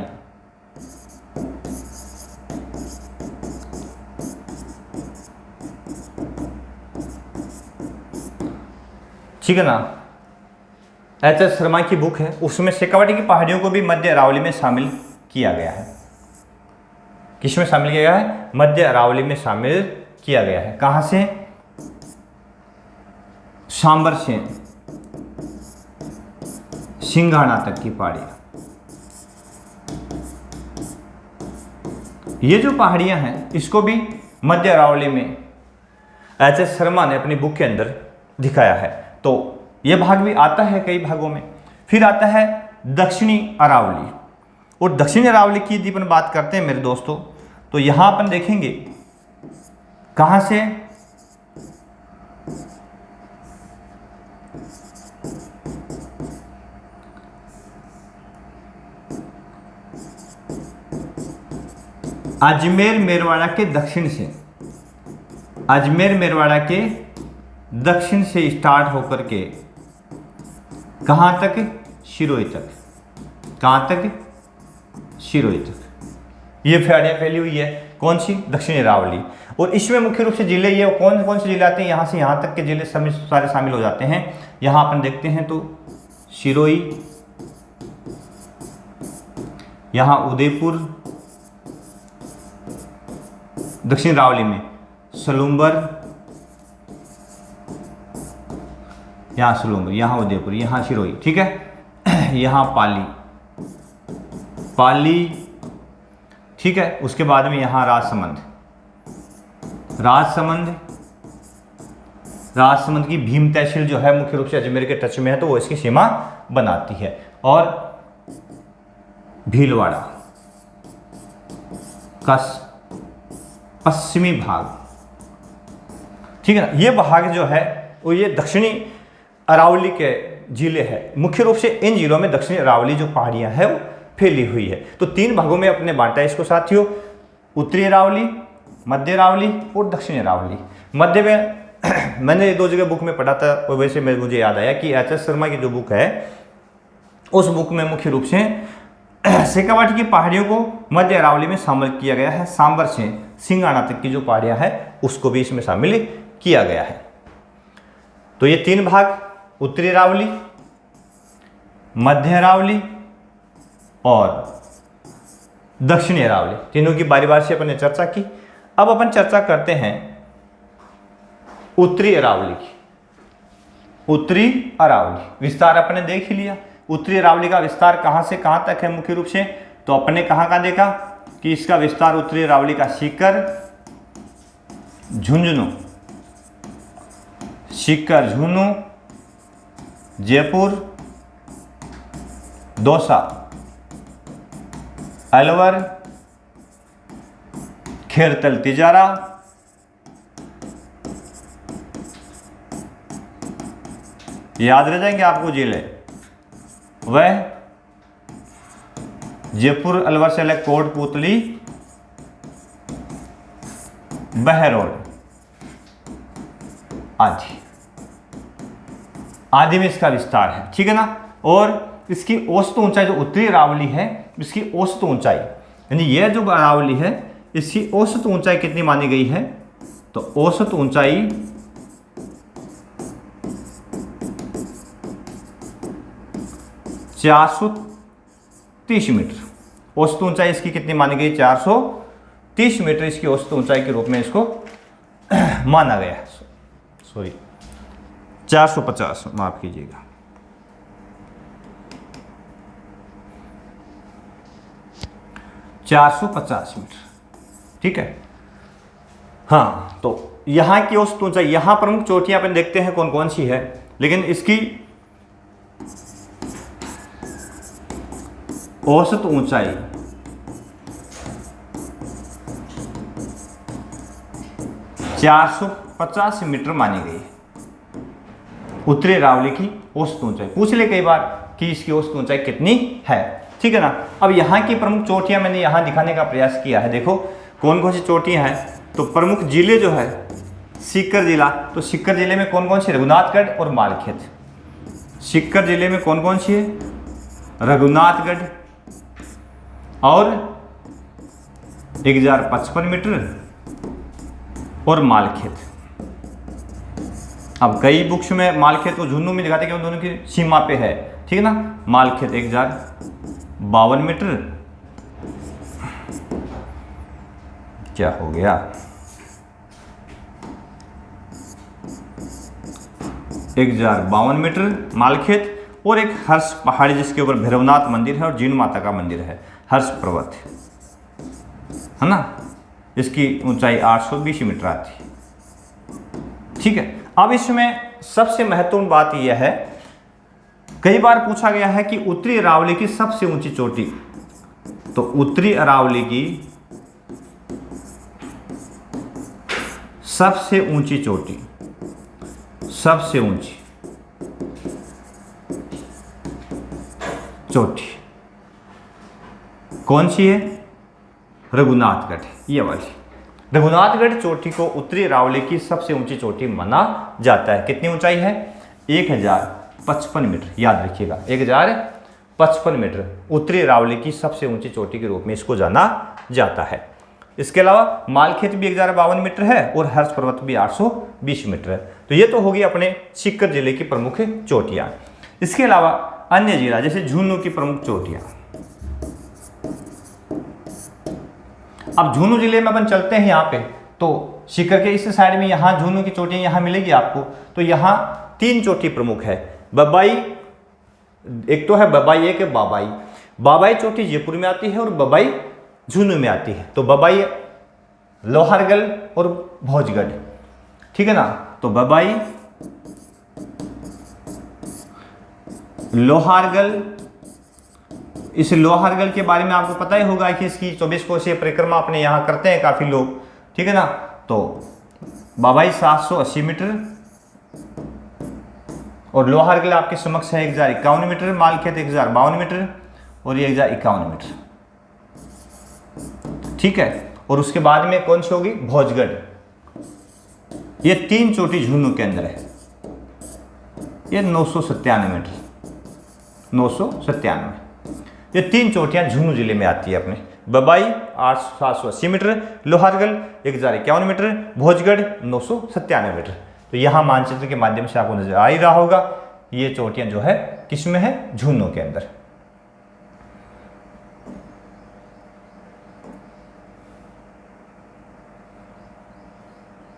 ठीक है ना, एच.एस. शर्मा की बुक है, उसमें शेखावाटी की पहाड़ियों को भी मध्य अरावली में शामिल किया गया है। किसमें शामिल किया गया है, मध्य अरावली में शामिल किया गया है। कहां से, सांबर से सिंघाना तक की पहाड़ियां, ये जो पहाड़ियां हैं इसको भी मध्य अरावली में एच.एस. शर्मा ने अपनी बुक के अंदर दिखाया है। तो यह भाग भी आता है कई भागों में। फिर आता है दक्षिणी अरावली, और दक्षिणी अरावली की यदि अपन बात करते हैं मेरे दोस्तों, तो यहां अपन देखेंगे कहां से, अजमेर मेरवाड़ा के दक्षिण से, अजमेर मेरवाड़ा के दक्षिण से स्टार्ट होकर के कहां तक, सिरोही तक, कहां तक, सिरोही तक ये पहाड़ियां फैली हुई है। कौन सी, दक्षिणी अरावली। और इसमें मुख्य रूप से जिले ये कौन कौन से जिले आते हैं, यहां से यहां तक के जिले सारे शामिल हो जाते हैं। यहां अपन देखते हैं तो सिरोही, यहां उदयपुर, दक्षिण अरावली में सलूम्बर, यहां सलूम्बर, यहां उदयपुर, यहां सिरोही, ठीक है, यहां पाली, पाली, ठीक है। उसके बाद में यहां राजसमंद, राजसमंद, राजसमंद की भीम तहसील जो है मुख्य रूप से अजमेर के टच में है, तो वो इसकी सीमा बनाती है। और भीलवाड़ा का पश्चिमी भाग, ठीक है ना, ये भाग जो है वो ये दक्षिणी अरावली के जिले हैं। मुख्य रूप से इन जिलों में दक्षिणी अरावली जो पहाड़ियां हैं वो फैली हुई है। तो तीन भागों में अपने बांटा है इसको साथियों, उत्तरी अरावली, मध्य अरावली और दक्षिणी अरावली। मध्य में मैंने दो जगह बुक में पढ़ा था, और वैसे मुझे याद आया कि एच.एस. शर्मा की जो बुक है उस बुक में मुख्य रूप से शेखावाटी की पहाड़ियों को मध्य अरावली में शामिल किया गया है। सांबर से सिंघाना तक की जो पहाड़ियां हैं उसको भी इसमें शामिल किया गया है। तो ये तीन भाग, उत्तरी अरावली, मध्य अरावली और दक्षिणी अरावली, तीनों की बारी बारी से अपन ने चर्चा की। अब अपन चर्चा करते हैं उत्तरी अरावली की। उत्तरी अरावली विस्तार अपने देख ही लिया। उत्तरी अरावली का विस्तार कहां से कहां तक है मुख्य रूप से, तो अपने कहां का देखा कि इसका विस्तार उत्तरी अरावली का सीकर, झुंझुनू, सीकर, झुंझुनू, जयपुर, दौसा, अलवर, खेरतल, तिजारा, याद रह जाएंगे आपको जिले, वह जयपुर, अलवर से अलग कोटपुतली, बहरोड आदि आदि में इसका विस्तार है, ठीक है ना। और इसकी औसत ऊंचाई जो उत्तरी अरावली है, इसकी औसत ऊंचाई यानी यह जो अरावली है इसकी औसत ऊंचाई कितनी मानी गई है, तो औसत ऊंचाई 430 मीटर। औसत ऊंचाई इसकी कितनी मानी गई, 430 मीटर इसकी औसत ऊंचाई के रूप में इसको माना गया। सॉरी 450, माफ कीजिएगा। मीटर, ठीक है। हाँ, तो यहां की औसत ऊंचाई, यहां प्रमुख चोटियां अपन देखते हैं कौन कौन सी है, लेकिन इसकी औसत ऊंचाई 450 मीटर मानी गई। उत्तरी अरावली की औसत ऊंचाई पूछ ले कई बार कि इसकी औसत ऊंचाई कितनी है, ठीक है ना। अब यहाँ की प्रमुख चोटियां मैंने यहाँ दिखाने का प्रयास किया है। देखो कौन कौन सी चोटियां हैं, तो प्रमुख जिले जो है सीकर जिला, तो सीकर जिले में कौन कौन सी, रघुनाथगढ़ और मालखेत। सीकर जिले में कौन कौन सी है, रघुनाथगढ़ और 1055 मीटर और मालखेत। अब कई बुक्स में मालखेत को झुन्नू में दिखाते हैं कि दोनों की सीमा पे है, ठीक है ना। मालखेत 1052 मीटर, क्या हो गया, 1052 मीटर मालखेत, और एक हर्ष पहाड़ी जिसके ऊपर भैरवनाथ मंदिर है और जीन माता का मंदिर है, हर्ष पर्वत है ना। इसकी ऊंचाई 820 मीटर आती है, ठीक है। अब इसमें सबसे महत्वपूर्ण बात यह है, कई बार पूछा गया है कि उत्तरी अरावली की सबसे ऊंची चोटी, तो उत्तरी अरावली की सबसे ऊंची चोटी, सबसे ऊंची चोटी कौन सी है, रघुनाथगढ़, ये वाली रघुनाथगढ़ चोटी को उत्तरी अरावली की सबसे ऊंची चोटी माना जाता है। कितनी ऊंचाई है, 1055 मीटर, याद रखिएगा 1055 मीटर उत्तरी अरावली की सबसे ऊंची चोटी के रूप में इसको जाना जाता है। इसके अलावा मालखेत भी 1052 मीटर है और हर्ष पर्वत भी 820 मीटर है। तो ये तो होगी अपने सीकर जिले की प्रमुख चोटियां। इसके अलावा अन्य जिला जैसे झुन्नू की प्रमुख चोटियां। अब झुन्नू जिले में अपन चलते हैं यहाँ पे, तो सीकर के इस साइड में यहाँ झुन्नू की चोटियां यहाँ मिलेगी आपको। तो यहाँ 3 चोटी प्रमुख है, बबाई, एक तो है बबाई, एक है बाबाई। बाबाई चोटी जयपुर में आती है और बबाई झुन्नू में आती है। तो बबाई लोहारगढ़ और भोजगढ़, ठीक है ना। तो बबाई, लोहारगढ़, इस लोहारगढ़ के बारे में आपको पता ही होगा कि इसकी 24 कोसीय परिक्रमा अपने यहाँ करते हैं काफी लोग, ठीक है ना। तो बाबाई 780 मीटर और लोहारगढ़ आपके समक्ष है 1051 मीटर, मालखेत 1052 मीटर और ये 1051 मीटर, ठीक है। और उसके बाद में कौन सी होगी, भोजगढ़। ये 3 चोटी झुन्नू के अंदर है, ये 997 मीटर, 997। ये 3 चोटियां झुन्नू जिले में आती है अपने, Babai 780 meter, Lohargarh 1051 meter, Bhojgarh 997 meter. तो यहाँ मानचित्र के माध्यम से आपको नजर आ ही रहा होगा, ये चोटियां जो है किसमें है, झुन्नू के अंदर।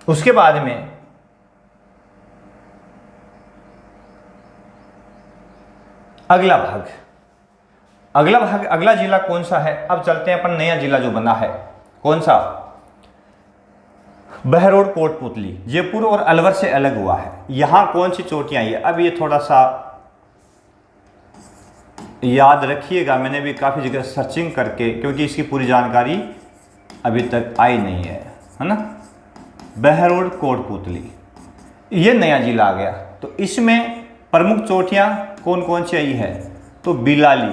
उसके बाद में अगला भाग, अगला जिला कौन सा है। अब चलते हैं अपन नया जिला जो बना है, कौन सा, बहरोड कोटपुतली, जयपुर और अलवर से अलग हुआ है। यहां कौन सी चोटियां आई है, अब ये थोड़ा सा याद रखिएगा, मैंने भी काफी जगह सर्चिंग करके, क्योंकि इसकी पूरी जानकारी अभी तक आई नहीं है ना। बहरोड कोटपुतली ये नया जिला आ गया। तो इसमें प्रमुख चोटियां कौन कौन सी आई है, तो बिलाली,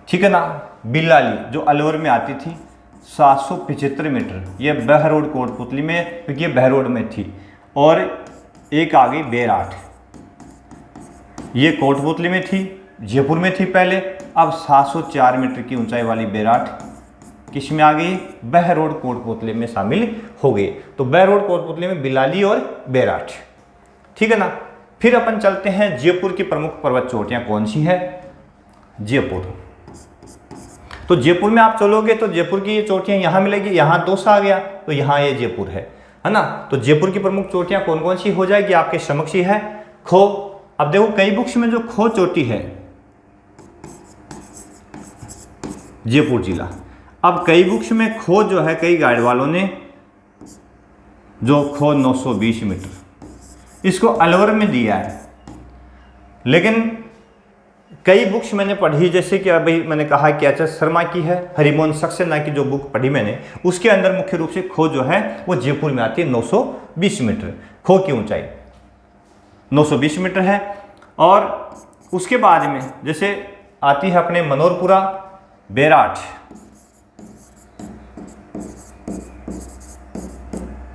ठीक है ना, बिलाली जो अलवर में आती थी 775 मीटर, ये बहरोड कोटपुतली में, क्योंकि ये बहरोड में थी। और एक आ गई बैराठ, ये कोटपुतली में थी, जयपुर में थी पहले, अब 704 मीटर की ऊंचाई वाली बैराठ किस में आ गई, बहरोड कोटपुतली में शामिल हो गई। तो बहरोड कोटपुतली में बिलाली और बैराठ, ठीक है ना। फिर अपन चलते हैं जयपुर की प्रमुख पर्वत चोटियां कौन सी है, जयपुर। तो जयपुर में आप चलोगे तो जयपुर की ये चोटियां यहां मिलेगी, यहां दौसा आ गया तो यहां ये जयपुर है ना। तो जयपुर की प्रमुख चोटियां कौन कौन सी हो जाएगी आपके समक्ष ही है, खो। अब देखो कई बुक्स में जो खो चोटी है जयपुर जिला, अब कई बुक्स में खो जो है, कई गाइड वालों ने जो खो 920 मीटर इसको अलवर में दिया है, लेकिन कई बुक्स मैंने पढ़ी, जैसे कि अभी मैंने कहा कि एच.एस. शर्मा की है, हरिमोहन सक्सेना की जो बुक पढ़ी मैंने, उसके अंदर मुख्य रूप से खो जो है वो जयपुर में आती है 920 मीटर, खो की ऊंचाई 920 मीटर है। और उसके बाद में जैसे आती है अपने मनोरपुरा, बैराठ,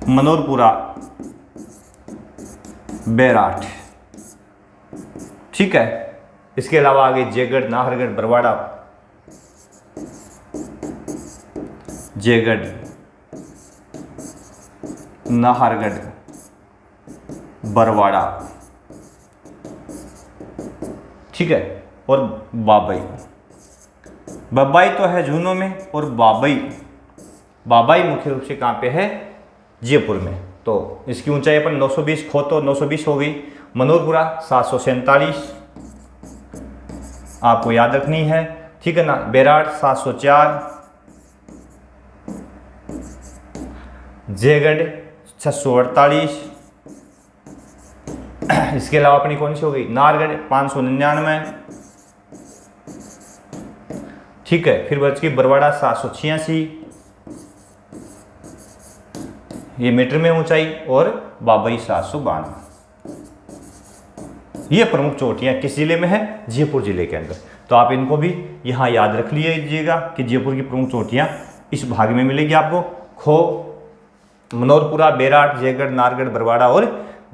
मनोरपुरा, बैराठ, ठीक है। इसके अलावा आगे जयगढ़, नाहरगढ़, बरवाड़ा, जयगढ़, नाहरगढ़, बरवाड़ा, ठीक है। और बाबई, बब्बाई तो है झुंझुनू में, और बाबई मुख्य रूप से कहाँ पे है, जयपुर में। तो इसकी ऊंचाई अपन 920, खो तो 920 हो गई। मनोरपुरा 747 आपको याद रखनी है, ठीक है ना। बैराठ 704, जयगढ़ 648, इसके अलावा अपनी कौन सी हो गई, नाहरगढ़ 599, ठीक है। फिर बच गई बरवाड़ा 786, ये मीटर में ऊंचाई, और बाबई 792। ये प्रमुख चोटियां किस जिले में है, जयपुर जिले के अंदर। तो आप इनको भी यहाँ याद रख लीजिएगा कि जयपुर की प्रमुख चोटियां इस भाग में मिलेगी आपको, खो, मनोरपुरा, बैराठ, जयगढ़, नाहरगढ़, बरवाड़ा और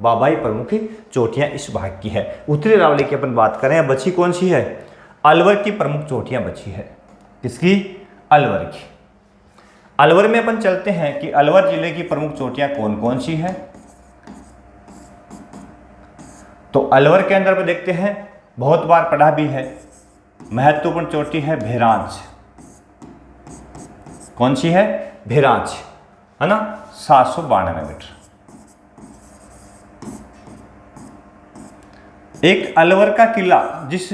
बाबई प्रमुख चोटियां इस भाग की है। उत्तरी अरावली की अपन बात करें, बची कौन सी है, अलवर की प्रमुख चोटियां बची है, किसकी, अलवर की। अलवर में अपन चलते हैं कि अलवर जिले की प्रमुख चोटियां कौन कौन सी है। तो अलवर के अंदर पर देखते हैं, बहुत बार पढ़ा भी है, महत्वपूर्ण चोटी है भेरांच, कौन सी है, भेरांच, है ना, 792 मीटर। एक अलवर का किला जिस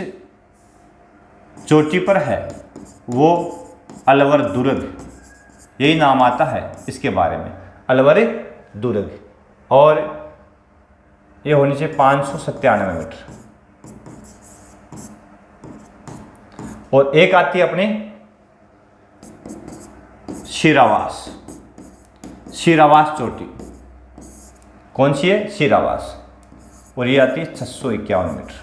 चोटी पर है वो अलवर दुर्ग, यही नाम आता है इसके बारे में, अलवर दुर्ग। और ये होनी चाहिए 597 मीटर। और एक आती है अपने शिरावास, शिरावास चोटी, कौन सी है, शिरावास, और ये आती है 651 मीटर,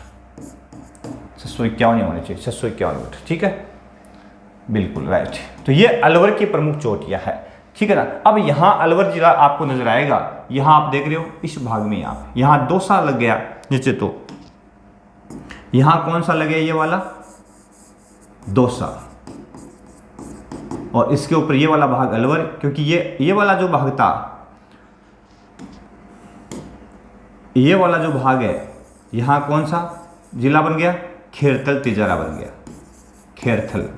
651 होनी चाहिए, 651 मीटर, ठीक है, बिल्कुल राइट। तो ये अलवर की प्रमुख चोटियां है, ठीक है ना। अब यहाँ अलवर जिला आपको नजर आएगा, यहाँ आप देख रहे हो इस भाग में, आप यहाँ दौसा लग गया नीचे, तो यहाँ कौन सा लगे, ये वाला दौसा, और इसके ऊपर ये वाला भाग अलवर, क्योंकि ये वाला जो भाग था, ये वाला जो भाग है, यहाँ कौन सा जिला बन गया, खेरथल तिजारा बन गया, खेरथल,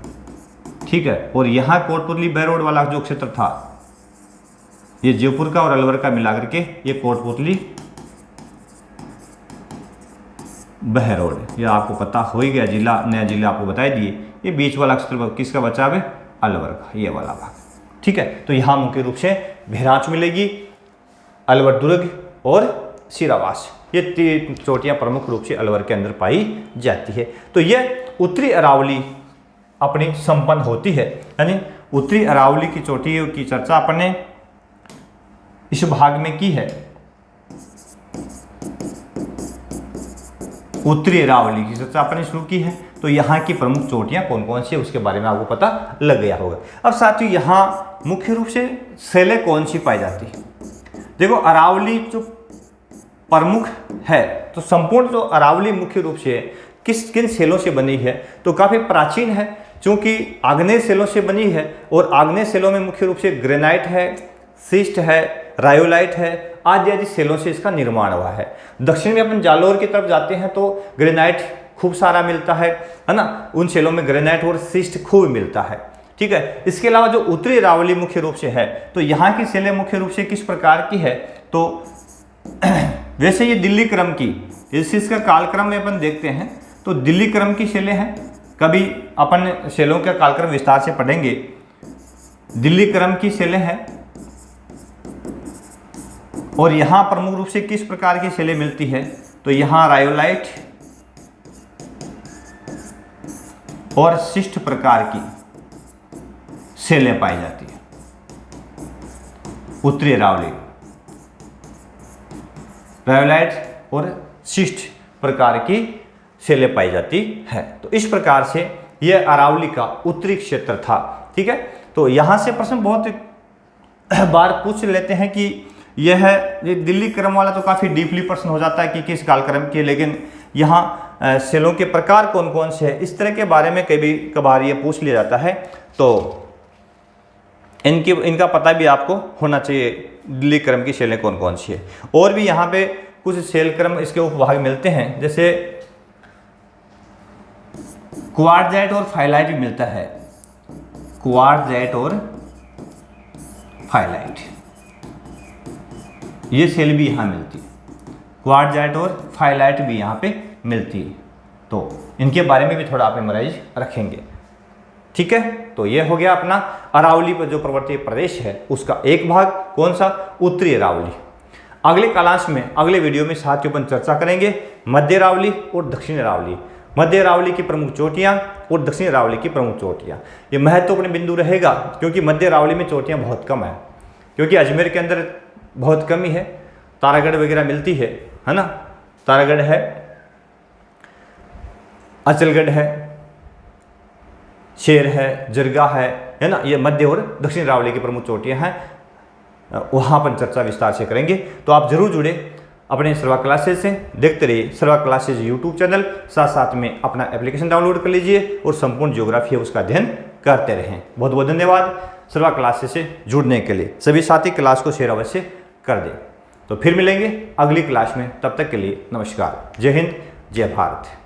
ठीक है। और यहाँ कोटपुतली बहरोड वाला जो क्षेत्र था, ये जयपुर का और अलवर का मिलाकर के ये कोटपुतली बहरोड, ये आपको पता हो ही गया, जिला, नया जिला आपको बता दिए। ये बीच वाला क्षेत्र किसका बचा है, अलवर का, ये वाला भाग, ठीक है। तो यहाँ मुख्य रूप से भेरांच मिलेगी, अलवर दुर्ग और शिरावास, ये तीन चोटियाँ प्रमुख रूप से अलवर के अंदर पाई जाती है। तो ये उत्तरी अरावली अपनी संपन्न होती है, यानी उत्तरी अरावली की चोटियों की चर्चा अपने इस भाग में की है। उत्तरी अरावली की चर्चा आपने शुरू की है, तो यहाँ की प्रमुख चोटियाँ कौन कौन सी है उसके बारे में आपको पता लग गया होगा। अब साथियों यहाँ मुख्य रूप से सेलें कौन सी पाई जाती है। देखो अरावली जो प्रमुख है, तो संपूर्ण जो अरावली मुख्य रूप से किन सेलों से बनी है, तो काफ़ी प्राचीन है, क्योंकि आग्नेय सेलों से बनी है, और आग्नेय सेलों में मुख्य रूप से ग्रेनाइट है, सिस्ट है, रायोलाइट है, आदि आदि सेलों से इसका निर्माण हुआ है। दक्षिण में अपन जालोर की तरफ जाते हैं तो ग्रेनाइट खूब सारा मिलता है ना, उन सेलों में ग्रेनाइट और सिस्ट खूब मिलता है, ठीक है। इसके अलावा जो उत्तरी अरावली मुख्य रूप से है, तो यहाँ की सेलें मुख्य रूप से किस प्रकार की है, तो वैसे ये दिल्ली क्रम की, इसका कालक्रम में अपन देखते हैं तो दिल्ली क्रम की सेलें हैं। कभी अपन सेलों का कालक्रम विस्तार से पढ़ेंगे। दिल्ली क्रम की सेलें हैं, और यहाँ प्रमुख रूप से किस प्रकार की सेलें मिलती है, तो यहाँ रायोलाइट और सिस्ट प्रकार की सेलें पाई जाती है। उत्तरी अरावली रायोलाइट और सिस्ट प्रकार की सेलें पाई जाती है। तो इस प्रकार से यह अरावली का उत्तरी क्षेत्र था, ठीक है। तो यहाँ से प्रश्न बहुत बार पूछ लेते हैं कि यह ये दिल्ली क्रम वाला तो काफ़ी डीपली प्रश्न हो जाता है कि किस कालक्रम के, लेकिन यहाँ सेलों के प्रकार कौन कौन से हैं, इस तरह के बारे में कभी कभार ये पूछ लिया जाता है। तो इनका पता भी आपको होना चाहिए, दिल्ली क्रम की सेलें कौन कौन सी है। और भी यहाँ पे कुछ सेल क्रम इसके उपभाग मिलते हैं, जैसे क्वार्टजाइट और फाइलाइट भी मिलता है। क्वार्टजाइट और फाइलाइट ये सेल भी यहाँ मिलती है। क्वार्टजाइट और फाइलाइट भी यहाँ पे मिलती है, तो इनके बारे में भी थोड़ा आप मेमोराइज रखेंगे, ठीक है। तो ये हो गया अपना अरावली पर जो पर्वतीय प्रदेश है उसका एक भाग, कौन सा, उत्तरी अरावली। अगले क्लास में, अगले वीडियो में साथियों अपन चर्चा करेंगे मध्य अरावली और दक्षिण अरावली। मध्य अरावली की प्रमुख चोटियाँ और दक्षिण अरावली की प्रमुख चोटियाँ, ये महत्वपूर्ण बिंदु रहेगा, क्योंकि मध्य अरावली में चोटियाँ बहुत कम है, क्योंकि अजमेर के अंदर बहुत कम ही है, तारागढ़ वगैरह मिलती है ना, तारागढ़ है, अचलगढ़ है, शेर है, जरगा है ना, ये मध्य और दक्षिण अरावली की प्रमुख चोटियाँ हैं। वहाँ पर चर्चा विस्तार से करेंगे, तो आप जरूर जुड़े अपने सर्वा क्लासेज से, देखते रहिए सर्वा क्लासेज यूट्यूब चैनल, साथ साथ में अपना एप्लीकेशन डाउनलोड कर लीजिए और संपूर्ण ज्योग्राफी है उसका अध्ययन करते रहें। बहुत बहुत धन्यवाद सर्वा क्लासेज से जुड़ने के लिए। सभी साथी क्लास को शेयर अवश्य कर दें। तो फिर मिलेंगे अगली क्लास में, तब तक के लिए नमस्कार। जय हिंद, जय भारत।